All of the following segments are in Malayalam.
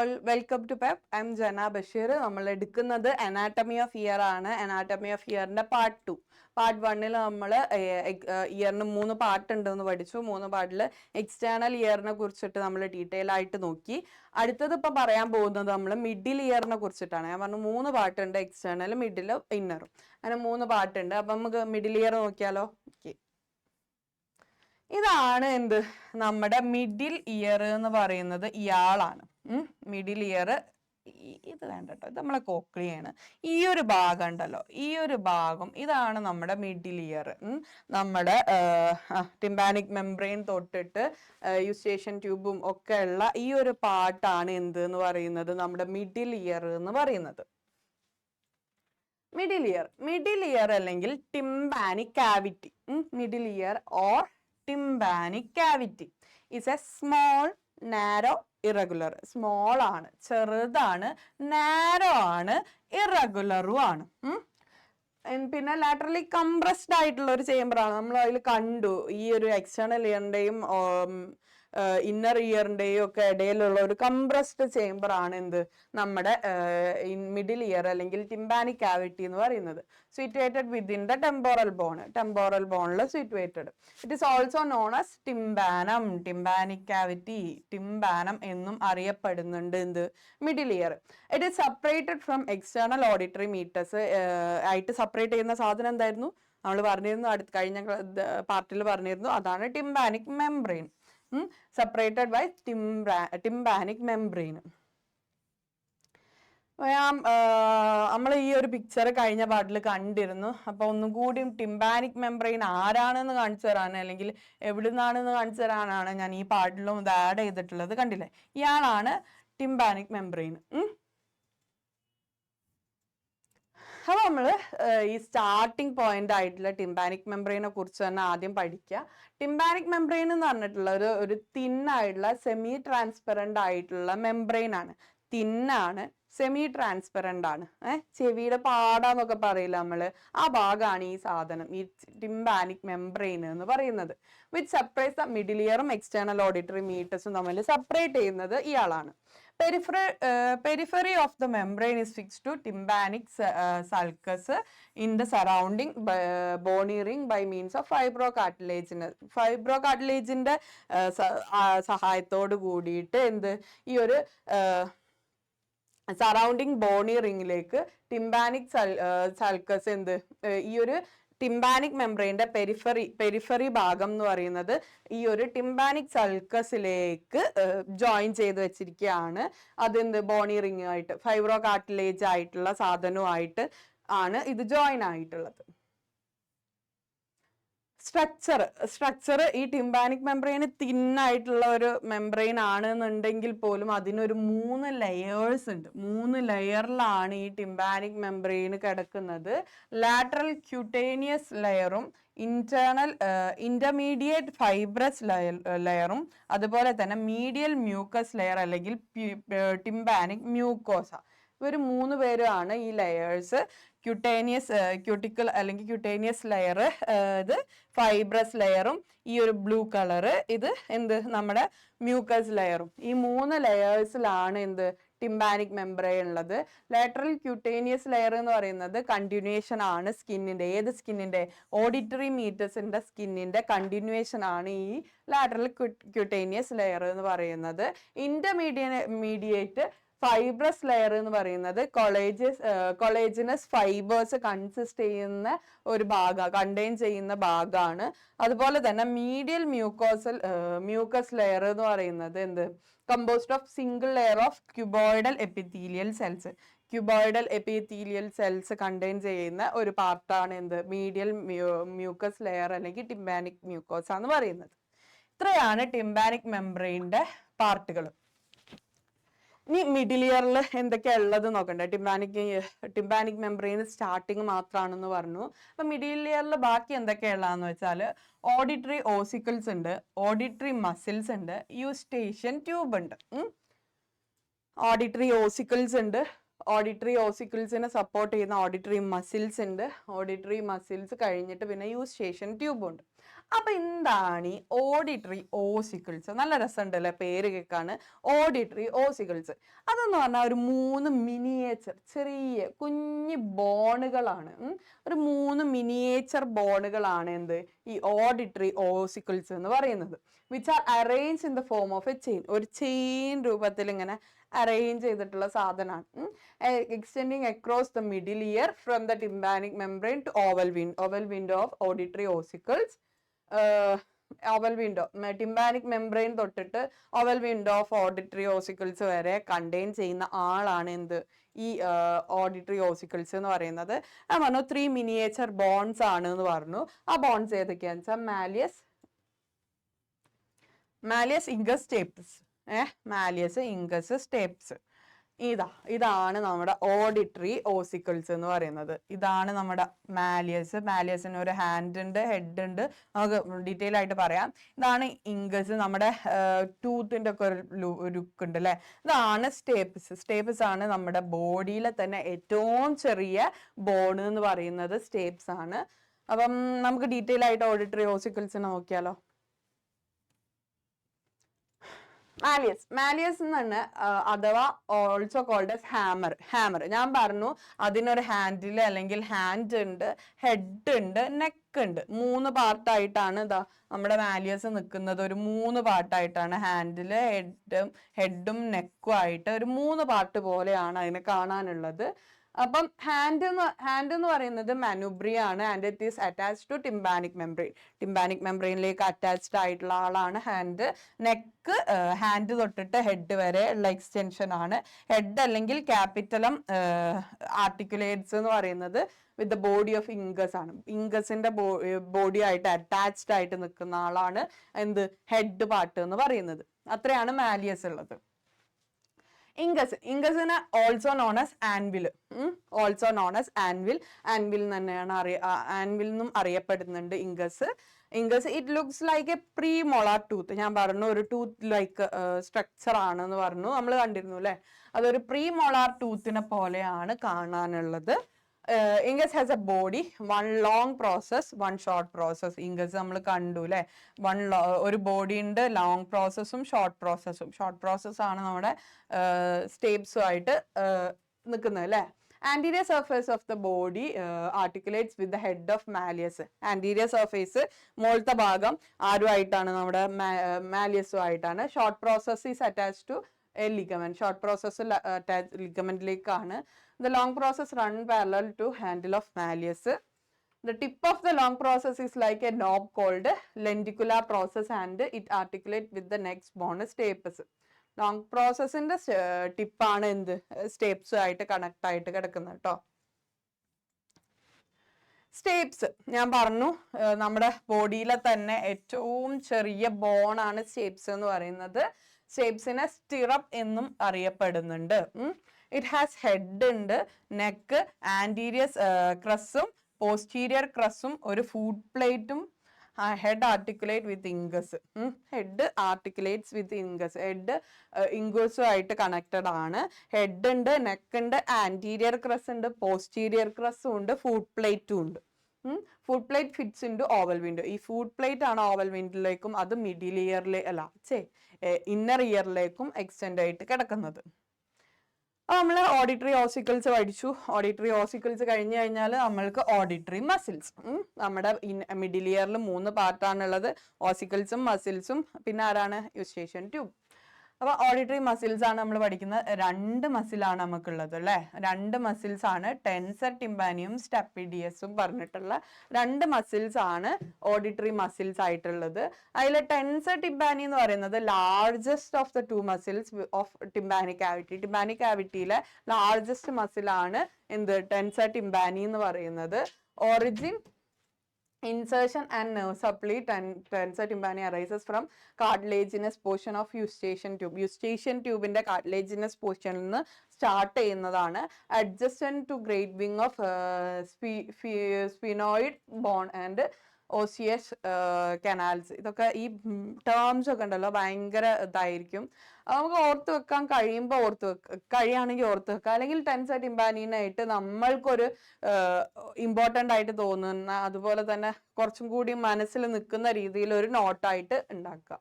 all, welcome to PEP. I'm Jana Bashir. നമ്മൾ എടുക്കുന്നത് anatomy of ear ആണ്. anatomy of earന്റെ പാർട്ട് 2. പാർട്ട് 1ൽ നമ്മൾ ഇയറിന് 3 പാർട്ട് ഉണ്ടെന്ന് പഠിച്ചു. 3 പാർട്ടിൽ എക്സ്റ്റേണൽ ഇയറിനെ കുറിച്ചിട്ട് നമ്മൾ ഡീറ്റെയിൽ ആയിട്ട് നോക്കി. അടുത്തത് ഇപ്പം പറയാൻ പോകുന്നത് നമ്മൾ മിഡിൽ ഇയറിനെ കുറിച്ചിട്ടാണ്. ഞാൻ പറഞ്ഞു 3 പാർട്ട് ഉണ്ട്, എക്സ്റ്റേണൽ, മിഡിൽ, ഇന്നറും. അങ്ങനെ 3 പാർട്ട് ഉണ്ട്. അപ്പം നമുക്ക് മിഡിൽ ഇയർ നോക്കിയാലോ? ഓക്കെ, ഇതാണ് എന്ത് നമ്മുടെ മിഡിൽ ഇയർ എന്ന് പറയുന്നത്. ഇയാളാണ് മിഡിൽ ഇയർ. ഇത് വേണ്ട കേട്ടോ, ഇത് നമ്മളെ കോക്ലിയാണ്. ഈ ഒരു ഭാഗം ഉണ്ടല്ലോ, ഈ ഒരു ഭാഗം, ഇതാണ് നമ്മുടെ മിഡിൽ ഇയർ. നമ്മുടെ ടിംബാനിക് മെംബ്രെയിൻ തൊട്ടിട്ട് യൂസ്റ്റേഷൻ ട്യൂബും ഒക്കെ ഉള്ള ഈ ഒരു പാർട്ടാണ് എന്ത് എന്ന് പറയുന്നത്, നമ്മുടെ മിഡിൽ ഇയർ എന്ന് പറയുന്നത്. മിഡിൽ ഇയർ അല്ലെങ്കിൽ tympanic cavity. Middle year or tympanic cavity is a small, narrow, irregular. Small ആണ്, ചെറുതാണ്, നാരോ ആണ്, ഇറഗുലറും ആണ്. പിന്നെ ലാറ്ററലി കംപ്രസ്ഡ് ആയിട്ടുള്ള ഒരു ചേംബർ ആണ്. നമ്മൾ അതിൽ കണ്ടു ഈ ഒരു എക്സ്റ്റേണൽ ഇയറിന്റെയും ഇന്നർ ഇയറിന്റെയും ഒക്കെ ഇടയിലുള്ള ഒരു കംപ്രസ്ഡ് ചേംബർ ആണ് എന്ത് നമ്മുടെ മിഡിൽ ഇയർ അല്ലെങ്കിൽ ടിംബാനിക് കാവിറ്റി എന്ന് പറയുന്നത്. സിറ്റുവേറ്റഡ് വിത്തിൻ ദ ടെമ്പോറൽ ബോണിൽ situated. It is also known as tympanum. Tympanic cavity, tympanum എന്നും അറിയപ്പെടുന്നുണ്ട് എന്ത് middle ear. It is separated from external auditory meatus. ആയിട്ട് സെപ്പറേറ്റ് ചെയ്യുന്ന സാധനം എന്തായിരുന്നു? നമ്മൾ പറഞ്ഞിരുന്നു, കഴിഞ്ഞ പാർട്ടിൽ പറഞ്ഞിരുന്നു, അതാണ് tympanic membrane. Separated by tympanic membrane. നമ്മൾ ഈ ഒരു പിക്ചർ കഴിഞ്ഞ പാർട്ടിൽ കണ്ടിരുന്നു. അപ്പൊ ഒന്നും കൂടി ടിംബാനിക് മെംബ്രെയിൻ ആരാണെന്ന് കാണിച്ചു തരാൻ, അല്ലെങ്കിൽ എവിടുന്നാണെന്ന് കാണിച്ചു തരാനാണ് ഞാൻ ഈ പാർട്ടിലും ഇത് ആഡ് ചെയ്തിട്ടുള്ളത്. കണ്ടില്ലേ, ഇയാളാണ് ടിംബാനിക് മെംബ്രെയിൻ. അപ്പോൾ നമ്മൾ ഈ സ്റ്റാർട്ടിങ് പോയിന്റ് ആയിട്ടുള്ള ടിംബാനിക് മെംബ്രെയിനെ കുറിച്ച് തന്നെ ആദ്യം പഠിക്കുക. ടിംബാനിക് മെംബ്രെയിൻ എന്ന് പറഞ്ഞിട്ടുള്ള ഒരു തിന്നായിട്ടുള്ള സെമി ട്രാൻസ്പെറന്റ് ആയിട്ടുള്ള മെംബ്രെയിൻ ആണ്. തിന്നാണ്, സെമി ട്രാൻസ്പെറന്റ് ആണ്. ചെവിയുടെ പാടാന്നൊക്കെ പറയില്ല നമ്മള്, ആ ഭാഗമാണ് ഈ സാധനം, ഈ ടിംബാനിക് മെംബ്രെയിൻ എന്ന് പറയുന്നത്. വിച്ച് സെപ്പറേറ്റ് ദ മിഡിൽ ഇയറും എക്സ്റ്റേണൽ ഓഡിറ്ററി മീറ്റേഴ്സും തമ്മിൽ സെപ്പറേറ്റ് ചെയ്യുന്നത് ഇയാളാണ്. Periphery of the membrane is fixed to tympanic sulcus in the surrounding bony ring by means of fibrocartilage. ഫൈബ്രോകാർട്ടിലേജിന്റെ സഹായത്തോട് കൂടിയിട്ട് എന്ത് ഈ ഒരു സറൗണ്ടിങ് ബോണി റിംഗിലേക്ക് ടിംബാനിക് സൾക്കസ് എന്ത് ഈ ഒരു ടിംബാനിക് മെംബ്രെയിന്റെ പെരിഫറി ഭാഗം എന്ന് പറയുന്നത് ഈ ഒരു ടിംബാനിക് സൾക്കസിലേക്ക് ജോയിൻ ചെയ്ത് വെച്ചിരിക്കുകയാണ്. അതെന്ത് ബോണി റിംഗ് ആയിട്ട്, ഫൈബ്രോ കാർട്ടിലേജ് ആയിട്ടുള്ള സാധനവുമായിട്ട് ആണ് ഇത് ജോയിൻ ആയിട്ടുള്ളത്. സ്ട്രക്ചർ ഈ ടിംബാനിക് മെംബ്രെയിന് തിന്നായിട്ടുള്ള ഒരു മെംബ്രെയിൻ ആണെന്നുണ്ടെങ്കിൽ പോലും അതിനൊരു 3 ലെയേഴ്സ് ഉണ്ട്. 3 ലെയറിലാണ് ഈ ടിംബാനിക് മെംബ്രെയിൻ കിടക്കുന്നത്. ലാറ്ററൽ ക്യൂട്ടേനിയസ് ലെയറും ഇന്റർമീഡിയറ്റ് ഫൈബ്രസ് ലെയറും അതുപോലെ തന്നെ മീഡിയൽ മ്യൂക്കസ് ലെയർ അല്ലെങ്കിൽ ടിംബാനിക് മ്യൂക്കോസ. ഇവർ 3 പേരാണ് ഈ ലെയേഴ്സ്. ക്യൂട്ടിക്കിൾ അല്ലെങ്കിൽ ക്യൂട്ടേനിയസ് ലെയർ, ഇത് ഫൈബ്രസ് ലെയറും ഈ ഒരു ബ്ലൂ കളറ് ഇത് എന്ത് നമ്മുടെ മ്യൂക്കസ് ലെയറും. ഈ 3 ലെയേഴ്സിലാണ് എന്ത് ടിംബാനിക് മെംബ്രെയിൻ ഉള്ളത്. ലാറ്ററൽ ക്യൂട്ടേനിയസ് ലെയർ എന്ന് പറയുന്നത് കണ്ടിന്യൂവേഷൻ ആണ് സ്കിന്നിന്റെ. ഏത് സ്കിന്നിന്റെ? ഓഡിറ്ററി മീറ്റേഴ്സിന്റെ സ്കിന്നിന്റെ കണ്ടിന്യൂവേഷൻ ആണ് ഈ ലാറ്ററൽ ക്യൂട്ടേനിയസ് ലെയർ എന്ന് പറയുന്നത്. ഇന്റർമീഡിയറ്റ് ഫൈബ്രസ് ലെയർ എന്ന് പറയുന്നത് കൊളേജിനസ് ഫൈബേഴ്സ് കൺസിസ്റ്റ് ചെയ്യുന്ന ഒരു ഭാഗം, കണ്ടെയ്ൻ ചെയ്യുന്ന ഭാഗമാണ്. അതുപോലെ തന്നെ മീഡിയൽ മ്യൂക്കസ് ലെയർ എന്ന് പറയുന്നത് എന്ത് composed of single layer of cuboidal epithelial cells. Cuboidal epithelial cells contain ചെയ്യുന്ന ഒരു പാർട്ടാണ് എന്ത് മീഡിയൽ മ്യൂക്കസ് ലെയർ അല്ലെങ്കിൽ ടിംബാനിക് മ്യൂക്കോസ എന്ന് പറയുന്നത്. ഇത്രയാണ് ടിംബാനിക് മെംബ്രെയിന്റെ പാർട്ടുകൾ. ഇനി മിഡിൽ ഇയറിൽ എന്തൊക്കെയാ ഉള്ളത് നോക്കണ്ടേ. ടിംബാനിക് മെംബ്രെയിൻ സ്റ്റാർട്ടിങ് മാത്രമാണെന്ന് പറഞ്ഞു. അപ്പൊ മിഡിൽ ഇയറിൽ ബാക്കി എന്തൊക്കെയുള്ളതെന്ന് വെച്ചാൽ ഓഡിറ്ററി ഓസിക്കിൾസ് ഉണ്ട്, ഓഡിറ്ററി മസിൽസ് ഉണ്ട്, യൂസ്റ്റേഷ്യൻ ട്യൂബ് ഉണ്ട്. ഓഡിറ്ററി ഓസിക്കിൾസ് ഉണ്ട്, ഓഡിറ്ററി ഓസിക്കിൾസിനെ സപ്പോർട്ട് ചെയ്യുന്ന ഓഡിറ്ററി മസിൽസ് ഉണ്ട്. ഓഡിറ്ററി മസിൽസ് കഴിഞ്ഞിട്ട് പിന്നെ യൂസ്റ്റേഷൻ ട്യൂബ് ഉണ്ട്. അപ്പൊ എന്താണ് ഈ ഓഡിറ്ററി ഓസിക്കിൾസ്? നല്ല രസമുണ്ട് അല്ലെ, പേര് കേൾക്കാണ്. ഓഡിറ്ററി ഓസിക്കിൾസ് അതെന്ന് പറഞ്ഞാൽ ഒരു 3 മിനിയേച്ചർ ചെറിയ കുഞ്ഞു ബോണുകളാണ്. ഒരു 3 മിനിയേച്ചർ ബോണുകളാണ് എന്ത് ഈ ഓഡിറ്ററി ഓസിക്കിൾസ് എന്ന് പറയുന്നത്. Which are arrange in the form of a chain. ഒരു ചെയിൻ രൂപത്തിൽ ഇങ്ങനെ അറേഞ്ച് ചെയ്തിട്ടുള്ള സാധനമാണ്. Extending across the middle ear from the tympanic membrane to oval window of auditory ossicles. Oval window tympanic membrane തൊട്ടിട്ട് oval window of auditory ossicles വരെ കണ്ടെയ്ൻ ചെയ്യുന്ന ആളാണ് എന്ത് ഈ ഓഡിറ്ററി ഓസിക്കിൾസ് എന്ന് പറയുന്നത്. ഞാൻ പറഞ്ഞു 3 മിനിയേച്ചർ ബോൺസ് ആണ് എന്ന് പറഞ്ഞു. ആ ബോൺസ് ഏതൊക്കെയാന്ന് വെച്ചാൽ മാലിയസ് ഇംഗസ് സ്റ്റേപ്സ്. മാലിയസ് ഇംഗസ് സ്റ്റേപ്സ്. ഇതാണ് നമ്മുടെ ഓഡിറ്ററി ഓസിക്കിൾസ് എന്ന് പറയുന്നത്. ഇതാണ് നമ്മുടെ മാലിയസിന് ഒരു ഹാൻഡ് ഉണ്ട്, ഹെഡ് ഉണ്ട്, നമുക്ക് ഡീറ്റെയിൽ ആയിട്ട് പറയാം. ഇതാണ് ഇംഗസ്, നമ്മുടെ ടൂത്തിന്റെ ഒക്കെ ഒരു ലുക്ക് ഉണ്ട് അല്ലെ. ഇതാണ് സ്റ്റേപ്സ് ആണ് നമ്മുടെ ബോഡിയിലെ തന്നെ ഏറ്റവും ചെറിയ ബോൺ എന്ന് പറയുന്നത് സ്റ്റേപ്സ് ആണ്. അപ്പം നമുക്ക് ഡീറ്റെയിൽ ആയിട്ട് ഓഡിറ്ററി ഓസിക്കിൾസിനെ നോക്കിയാലോ. മാലിയസ് എന്നാണ് അഥവാ ഓൾസോ കോൾഡ് എസ് ഹാമർ. ഞാൻ പറഞ്ഞു അതിനൊരു ഹാൻഡിൽ അല്ലെങ്കിൽ ഹാൻഡ് ഉണ്ട്, ഹെഡ് ഉണ്ട്, നെക്ക് ഉണ്ട്. 3 പാർട്ടായിട്ടാണ് നമ്മുടെ മാലിയസ് നിൽക്കുന്നത്. ഒരു 3 പാർട്ടായിട്ടാണ് ഹാൻഡില്, ഹെഡും നെക്കും ആയിട്ട് ഒരു 3 പാർട്ട് പോലെയാണ് അതിനെ കാണാനുള്ളത്. അപ്പം ഹാൻഡ് എന്ന് പറയുന്നത് മനുബ്രിയ ആണ്. And it is attached to tympanic മെംബ്രെയിനിലേക്ക് അറ്റാച്ച്ഡ് ആയിട്ടുള്ള ആളാണ് ഹാൻഡ്. നെക്ക് ഹാൻഡ് തൊട്ടിട്ട് ഹെഡ് വരെ ഉള്ള എക്സ്റ്റൻഷൻ ആണ്. ഹെഡ് അല്ലെങ്കിൽ ക്യാപിറ്റലം ആർട്ടിക്കുലേറ്റ്സ് എന്ന് പറയുന്നത് വിത്ത് ദ ബോഡി ഓഫ് ഇംഗസ് ആണ്. ഇംഗസിന്റെ ബോഡി ആയിട്ട് അറ്റാച്ച്ഡ് ആയിട്ട് നിൽക്കുന്ന ആളാണ് എന്ത് ഹെഡ് പാർട്ട് എന്ന് പറയുന്നത്. അത്രയാണ് മാലിയസ് ഉള്ളത്. ഇംഗസിന് also known as anvil. Anvil തന്നെയാണ് ആൻവിൽ എന്നും അറിയപ്പെടുന്നുണ്ട് incus. It looks like a premolar tooth. ഞാൻ പറഞ്ഞു ഒരു ടൂത്ത് ലൈക്ക് സ്ട്രക്ചർ ആണെന്ന് പറഞ്ഞു, നമ്മൾ കണ്ടിരുന്നു അല്ലെ. അതൊരു പ്രീ മൊളാർ ടൂത്തിനെ പോലെയാണ് കാണാനുള്ളത്. Incus has a body, 1 long process 1 short process. Incus നമ്മൾ കണ്ടു അല്ലെ. ഒരു ബോഡി ഉണ്ട്, ലോങ് പ്രോസസ്സും ഷോർട്ട് പ്രോസസ് ആണ് നമ്മുടെ സ്റ്റേപ്സും ആയിട്ട് നിൽക്കുന്നത് അല്ലെ. Anterior surface of the body articulates with the head of malleus. Anterior surface മുകളിലത്തെ ഭാഗം ആരുമായിട്ടാണ് നമ്മുടെ മാലിയസും ആയിട്ടാണ്. Short process is attached to a ligament. Short process ലിഗമെന്റിലേക്കാണ്. The long process run parallel to handle of malleus. The tip of the long process is like a knob called lenticular process and it articulate with the next bone stapes. Long process in the tip ആണ് എന്ത് stapes ആയിട്ട് കണക്ട് ആയിട്ട് കിടക്കുന്നത് കേട്ടോ. സ്റ്റേപ്സ് ഞാൻ പറഞ്ഞു നമ്മുടെ ബോഡിയിലെ തന്നെ ഏറ്റവും ചെറിയ ബോൺ ആണ് സ്റ്റേപ്സ് എന്ന് പറയുന്നത്. സ്റ്റേപ്സിനെ സ്റ്റിറപ്പ് എന്നും അറിയപ്പെടുന്നുണ്ട്. ഇറ്റ് ഹാസ് ഹെഡ് ഉണ്ട്, നെക്ക്, ആന്റീരിയർ ക്രസ്സും പോസ്റ്റീരിയർ ക്രസ്സും ഒരു ഫുഡ് പ്ലേറ്റും. Head articulate with incus. Head articulates with incus. Head ഇംഗസും ആയിട്ട് കണക്റ്റഡ് ആണ്. ഹെഡ് ഉണ്ട്, നെക്ക് ഉണ്ട്, ആന്റീരിയർ ക്രസ് ഉണ്ട്, പോസ്റ്റീരിയർ ക്രസ്സും ഉണ്ട്, ഫുഡ് പ്ലേറ്റും ഉണ്ട്. Foot plate fits into oval window. ഈ ഫുഡ് പ്ലേറ്റ് ആണ് ഓവൽ വിൻഡോയിലേക്കും അത് മിഡിൽ ഇന്നർ ഇയറിലേക്കും എക്സ്റ്റെൻഡ് ആയിട്ട് കിടക്കുന്നത്. നമ്മൾ ഓഡിറ്ററി ഓസിക്കിൾസ് പഠിച്ചു. ഓഡിറ്ററി ഓസിക്കിൾസ് കഴിഞ്ഞു കഴിഞ്ഞാൽ നമ്മൾക്ക് ഓഡിറ്ററി മസിൽസ്. നമ്മുടെ മിഡിൽ ഇയറിൽ 3 പാർട്ടാണുള്ളത്, ഓസിക്കിൾസും മസിൽസും പിന്നെ ആരാണ് യൂസ്റ്റേഷൻ ട്യൂബ്. അപ്പൊ ഓഡിറ്ററി മസിൽസ് ആണ് നമ്മൾ പഠിക്കുന്നത്. 2 മസിലാണ് നമുക്കുള്ളത് അല്ലെ. 2 മസിൽസ് ആണ്, ടെൻസർ ടിംബാനിയും സ്റ്റെപ്പിഡിയസും പറഞ്ഞിട്ടുള്ള 2 മസിൽസ് ആണ് ഓഡിറ്ററി മസിൽസ് ആയിട്ടുള്ളത്. അതിൽ ടെൻസർ ടിംബാനി എന്ന് പറയുന്നത് largest of the 2 muscles of tympanic cavity. Tympanic കാവിറ്റിയിലെ ലാർജസ്റ്റ് മസിലാണ് എന്ത് ടെൻസർ ടിംബാനി എന്ന് പറയുന്നത്. Origin, insertion and nerve supply. Tensor tympani arises from cartilaginous portion of eustachian tube. Eustachian tube in the cartilaginous portion start ചെയ്യുന്നതാണ്. Adjacent to great wing of sphenoid bone and osseous canals. ഇതൊക്കെ ഈ ടേംസ് ഒക്കെ ഉണ്ടല്ലോ ഭയങ്കര ഇതായിരിക്കും. നമുക്ക് ഓർത്ത് വെക്കാൻ കഴിയുമ്പോൾ കഴിയുകയാണെങ്കിൽ ഓർത്ത് വെക്കുക. അല്ലെങ്കിൽ ടെൻസർ ടിമ്പാനിനായിട്ട് നമ്മൾക്കൊരു ഇമ്പോർട്ടൻ്റ് ആയിട്ട് തോന്നുന്ന, അതുപോലെ തന്നെ കുറച്ചും കൂടി മനസ്സിൽ നിൽക്കുന്ന രീതിയിൽ ഒരു നോട്ടായിട്ട് ഉണ്ടാക്കുക.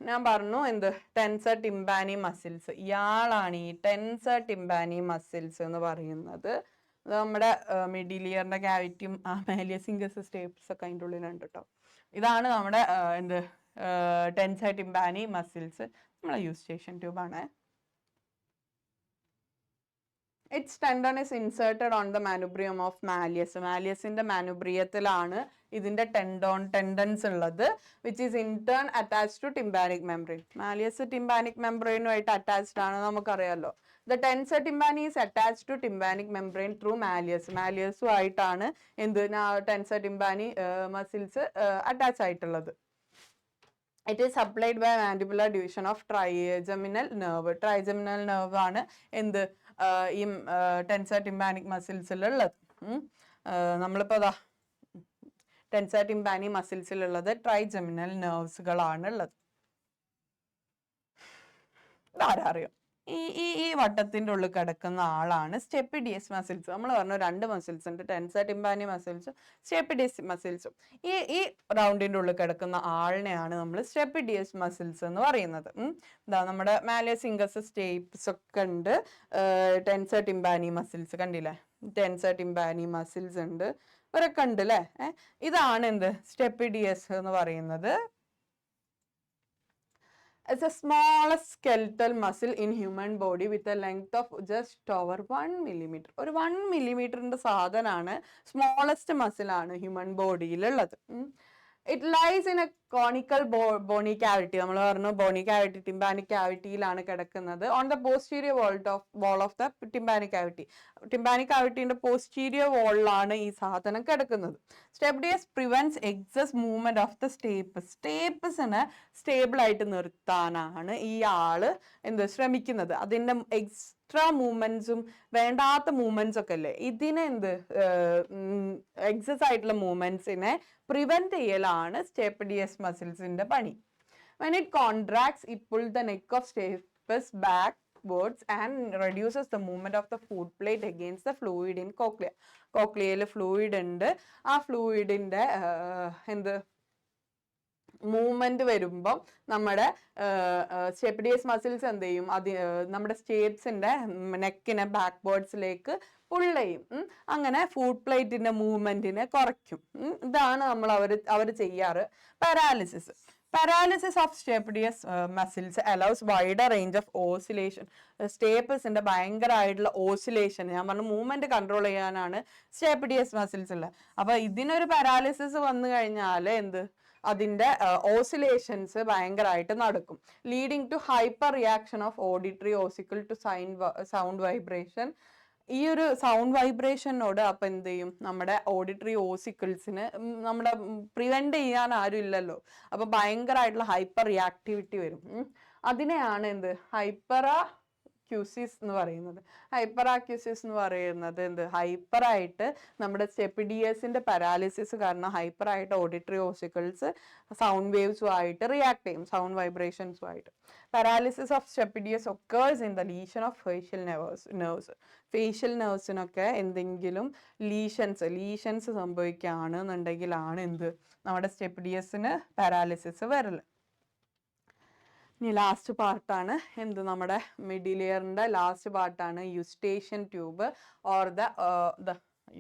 ഞാൻ പറഞ്ഞു എന്ത്, ടെൻസർ ടിമ്പാനി മസിൽസ്. ഇയാളാണ് ഈ ടെൻസർ ടിമ്പാനി മസിൽസ് എന്ന് പറയുന്നത്. നമ്മുടെ മിഡിലിയറിന്റെ ക്യാവിറ്റിയും മാലിയസ് ഇൻഗസ് സ്റ്റേപ്സ് ഒക്കെ അതിൻ്റെ ഉള്ളിലുണ്ട് കേട്ടോ. ഇതാണ് നമ്മുടെ എന്ത് ടെൻസർ ടിമ്പാനി മസിൽസ്. നമ്മളെ യൂസ്റ്റേഷൻ ട്യൂബാണ്. Its tendon is inserted on the manubrium of malleus. മാലിയസിന്റെ മാനുബ്രിയത്തിലാണ് ഇതിന്റെ ടെൻഡൻസ് ഉള്ളത്, which is in turn attached to tympanic membrane. Malleus tympanic membrane ആയിട്ട് അറ്റാച്ച്ഡ് ആണ്, നമുക്കറിയാലോ. The tensor tympani is attached to tympanic membrane through malleus. മാലിയസും ആയിട്ടാണ് എന്ത് ടെൻസർ ടിമ്പാനി മസിൽസ് അറ്റാച്ച് ആയിട്ടുള്ളത്. It is supplied by mandibular division of trigeminal nerve. Trigeminal nerve ആണ് എന്ത് ഈ ടെൻസർ ടിമ്പാനിക് മസിൽസിലുള്ളത്. നമ്മളിപ്പോൾ അതാ ടെൻസർ ടിമ്പാനി മസിൽസിലുള്ളത് ട്രൈജെമിനൽ നെർവ്സുകളാണ് ഉള്ളത്. ഇതാരാ അറിയാം? ഈ വട്ടത്തിന്റെ ഉള്ളിൽ കിടക്കുന്ന ആളാണ് സ്റ്റെപ്പിഡിയസ് മസിൽസ്. നമ്മൾ പറഞ്ഞു രണ്ട് മസിൽസ് ഉണ്ട്, ടെൻസർ ടിമ്പാനി മസിൽസും സ്റ്റെപ്പിഡിയസ് മസിൽസും. ഈ റൗണ്ടിന്റെ ഉള്ളിൽ കിടക്കുന്ന ആളിനെയാണ് നമ്മൾ സ്റ്റെപ്പിഡിയസ് മസിൽസ് എന്ന് പറയുന്നത്. എന്താ നമ്മുടെ മാലിയസ് ഇൻഗസ് സ്റ്റേപ്സ് ഒക്കെ ഉണ്ട്, ടെൻസർ ടിമ്പാനി മസിൽസ് കണ്ടില്ലേ, ടെൻസർ ടിമ്പാനി മസിൽസ് ഉണ്ട്, ഇവരൊക്കെ ഉണ്ട് അല്ലേ. ഇതാണ് എന്ത് സ്റ്റെപ്പിഡിയസ് എന്ന് പറയുന്നത്. It's the smallest skeletal muscle in human body with a length of just over 1 millimeter. ഒരു 1 millimeter സാധനമാണ്, സ്മോളസ്റ്റ് മസിൽ ആണ് human ബോഡിയിലുള്ളത്. It lies in a conical bony cavity. നമ്മൾ പറഞ്ഞു ബോണി ക്യാവിറ്റി, ടിമ്പാനിക് ക്യാവിറ്റിയിലാണ് കിടക്കുന്നത്. On the posterior wall of the tympanic cavity. Tympanic ക്യാവിറ്റിന്റെ പോസ്റ്റീരിയർ വാളിലാണ് ഈ സാധനം കിടക്കുന്നത്. Stapedius prevents excess movement of the stapes. സ്റ്റേപ്പസിനെ സ്റ്റേബിൾ ആയിട്ട് നിർത്താനാണ് ഈ ആള് ശ്രമിക്കുന്നത്. അതിന്റെ എക്സ്ട്രാ മൂവ്മെന്റ്സും വേണ്ടാത്ത മൂവ്മെന്റ്സ് ഒക്കെ അല്ലേ, ഇതിനെ എക്സസ് ആയിട്ടുള്ള മൂവ്മെന്റ്സിനെ പ്രിവെന്റ് ചെയ്യലാണ് സ്റ്റെപ്പിഡിയസ് മസിൽസിന്റെ പണി. When it contracts, it pulls the neck of stapes backwards and reduces the movement of the foot plate against the fluid in cochlea. കോക്ലിയയിൽ ഫ്ലൂയിഡ് ഉണ്ട്, ആ ഫ്ലൂയിഡിന്റെ മൂവ്മെന്റ് വരുമ്പം നമ്മുടെ സ്റ്റെപ്പിഡിയസ് മസിൽസ് എന്ത് ചെയ്യും, നമ്മുടെ സ്റ്റേപ്സിന്റെ നെക്കിനെ ബാക്ക്വേർഡ്സിലേക്ക് പുൾ ചെയ്യും. അങ്ങനെ ഫുട് പ്ലേറ്റിന്റെ മൂവ്മെന്റിനെ കുറയ്ക്കും. ഇതാണ് അവർ ചെയ്യാറ്. Paralysis of stapedius muscles allows wider range of oscillation. സ്റ്റേപ്പസിന്റെ ഭയങ്കരമായിട്ടുള്ള ഓസിലേഷൻ, ഞാൻ പറഞ്ഞു മൂവ്മെന്റ് കൺട്രോൾ ചെയ്യാനാണ് സ്റ്റെപ്പിഡിയസ് മസിൽസ് ഉള്ളത്. അപ്പൊ ഇതിനൊരു പാരാലിസിസ് വന്നു കഴിഞ്ഞാൽ അതിന്റെ ഓസിലേഷൻസ് ഭയങ്കരമായിട്ട് നടക്കും, leading to hyper reaction of auditory ossicle to sound vibration. ഈ ഒരു സൗണ്ട് വൈബ്രേഷനോട് അപ്പൊ എന്ത് ചെയ്യും, നമ്മുടെ ഓഡിറ്ററി ഓസിക്കിൾസിന് നമ്മുടെ പ്രിവെന്റ് ചെയ്യാൻ ആരും ഇല്ലല്ലോ, അപ്പൊ ഭയങ്കരമായിട്ടുള്ള ഹൈപ്പർ റിയാക്ടിവിറ്റി വരും. അതിനെയാണ് ഹൈപ്പറാക്യൂസിസ് എന്ന് പറയുന്നത്. ഹൈപ്പറാക്യൂസിസ് എന്ന് പറയുന്നത് ഹൈപ്പറായിട്ട് നമ്മുടെ സ്റ്റെപ്പിഡിയസിന്റെ പാരാലിസിസ് കാരണം ഹൈപ്പറായിട്ട് ഓഡിറ്ററി ഓസിക്കിൾസ് സൗണ്ട് വേവ്സുമായിട്ട് റിയാക്ട് ചെയ്യും, സൗണ്ട് വൈബ്രേഷൻസുമായിട്ട്. Paralysis of stapedius occurs in the lesion of facial nerves. Facial നെർവ്സിനൊക്കെ എന്തെങ്കിലും ലീഷൻസ് സംഭവിക്കുകയാണെന്നുണ്ടെങ്കിലാണ് നമ്മുടെ സ്റ്റെപ്പിഡിയസിന് പാരാലിസിസ് വരല്. ഇനി ലാസ്റ്റ് പാർട്ടാണ് നമ്മുടെ മിഡിലിയറിന്റെ ലാസ്റ്റ് പാർട്ടാണ് Eustachian tube or the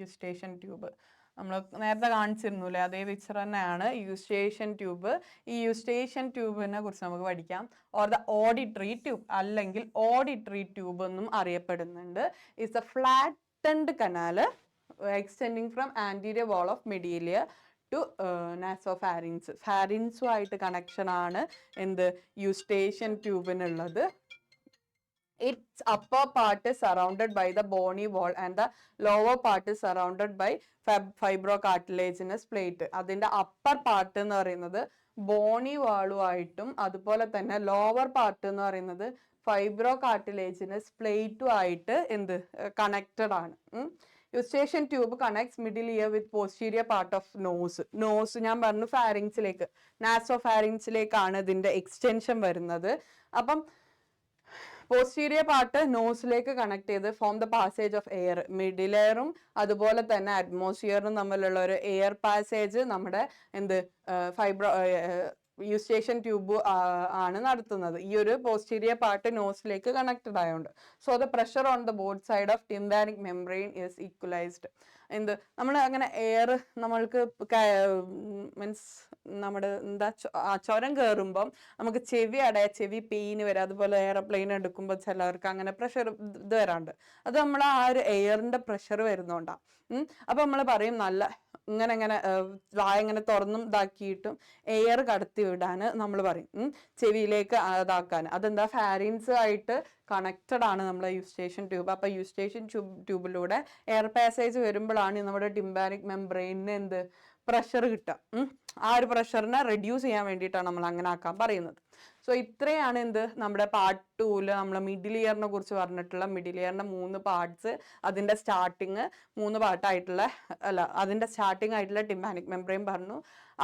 Eustachian tube. നമ്മൾ നേരത്തെ കാണിച്ചിരുന്നില്ലേ, അതേ പിക്ചർ തന്നെയാണ് യുസ്റ്റേഷ്യൻ ട്യൂബ്. ഈ യുസ്റ്റേഷ്യൻ ട്യൂബിനെ കുറിച്ച് നമുക്ക് പഠിക്കാം. ഓർ ദ ഓഡിറ്ററി ട്യൂബ് അല്ലെങ്കിൽ ഓഡിറ്ററി ട്യൂബ് എന്നും അറിയപ്പെടുന്നുണ്ട്. It's a flattened canal extending from anterior wall of middle ear to nasopharynx. ഫാരിങ്സുമായിട്ട് കണക്ഷൻ ആണ് യുസ്റ്റേഷ്യൻ ട്യൂബിനുള്ളത്. Its upper part is surrounded by the bony wall and the lower part is surrounded by fibrocartilaginous plate. അതിന്റെ അപ്പർ പാർട്ട് എന്ന് പറയുന്നത് ബോണി വാളുമായിട്ടും അതുപോലെ തന്നെ ലോവർ പാർട്ട് എന്ന് പറയുന്നത് ഫൈബ്രോ കാർട്ടിലേജിനസ് പ്ലേറ്റും ആയിട്ട് കണക്റ്റഡ് ആണ്. Eustachian tube connects middle ear with posterior part of nose ഞാൻ പറഞ്ഞു ഫാരിങ്സിലേക്ക്, നാസോ ഫാരിങ്സിലേക്കാണ് ഇതിന്റെ എക്സ്റ്റൻഷൻ വരുന്നത്. അപ്പം പോസ്റ്റീരിയർ പാർട്ട് നോസിലേക്ക് കണക്ട് ചെയ്ത് form the passage of air, middle എയറും അതുപോലെ തന്നെ അറ്റ്മോസ്ഫിയറും തമ്മിലുള്ള ഒരു എയർ പാസേജ് നമ്മുടെ എന്ത് യൂസ്റ്റേഷ്യൻ ട്യൂബ് ആണ് നടത്തുന്നത്. ഈ ഒരു പോസ്റ്റീരിയർ പാർട്ട് നോസിലേക്ക് കണക്റ്റഡ് ആയതുകൊണ്ട്. So the pressure on the both side of tympanic membrane is equalised. എന്ത് നമ്മൾ അങ്ങനെ എയർ നമ്മൾക്ക് മീൻസ് നമ്മുടെ എന്താ ചുരം കയറുമ്പം നമുക്ക് ചെവി പെയിന് വരും. അതുപോലെ എയർപ്ലെയിൻ എടുക്കുമ്പോൾ ചിലവർക്ക് അങ്ങനെ പ്രഷർ ഇത് വരാണ്ട്, അത് നമ്മൾ ആ ഒരു എയറിന്റെ പ്രഷർ വരുന്നോണ്ടാണ്. അപ്പൊ നമ്മൾ പറയും നല്ല ഇങ്ങനെ വായ ഇങ്ങനെ തുറന്നും ഇതാക്കിയിട്ടും എയർ കടത്തി വിടാൻ നമ്മൾ പറയും, ചെവിയിലേക്ക് ഇതാക്കാൻ. അതെന്താ, ഫാരിൻസ് ആയിട്ട് കണക്റ്റഡ് ആണ് നമ്മളെ യൂസ്റ്റേഷ്യൻ ട്യൂബ്. അപ്പൊ യൂസ്റ്റേഷ്യൻ ട്യൂബിലൂടെ എയർ പാസേജ് വരുമ്പോഴാണ് നമ്മുടെ ടിംബാനിക് മെംബ്രെയിനിന് എന്ത് പ്രഷർ കിട്ടുക. ആ ഒരു പ്രഷറിനെ റെഡ്യൂസ് ചെയ്യാൻ വേണ്ടിയിട്ടാണ് നമ്മൾ അങ്ങനെ ആക്കാൻ പറയുന്നത്. സോ ഇത്രയാണ് എന്ത് നമ്മുടെ പാർട്ട് 2 നമ്മൾ മിഡിൽ ഇയറിനെ കുറിച്ച് പറഞ്ഞിട്ടുള്ള മിഡിൽ ഇയറിന്റെ 3 പാർട്സ്. അതിന്റെ സ്റ്റാർട്ടിങ് 3 പാർട്ടായിട്ടുള്ള അതിന്റെ സ്റ്റാർട്ടിങ് ആയിട്ടുള്ള ടിംബാനിക് മെംബ്രെയിൻ പറഞ്ഞു,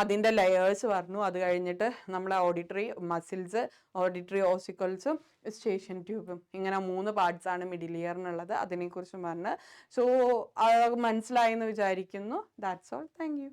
അതിന്റെ ലെയേഴ്സ് പറഞ്ഞു, അത് കഴിഞ്ഞിട്ട് നമ്മളെ ഓഡിറ്ററി മസിൽസ്, ഓഡിറ്ററി ഓസിക്കൽസും യൂസ്റ്റേഷ്യൻ ട്യൂബും, ഇങ്ങനെ 3 പാർട്സ് ആണ് മിഡിൽ ഇയറിനുള്ളത്. അതിനെക്കുറിച്ചും പറഞ്ഞ്. സോ മനസ്സിലായി എന്ന് വിചാരിക്കുന്നു. That's all. Thank you.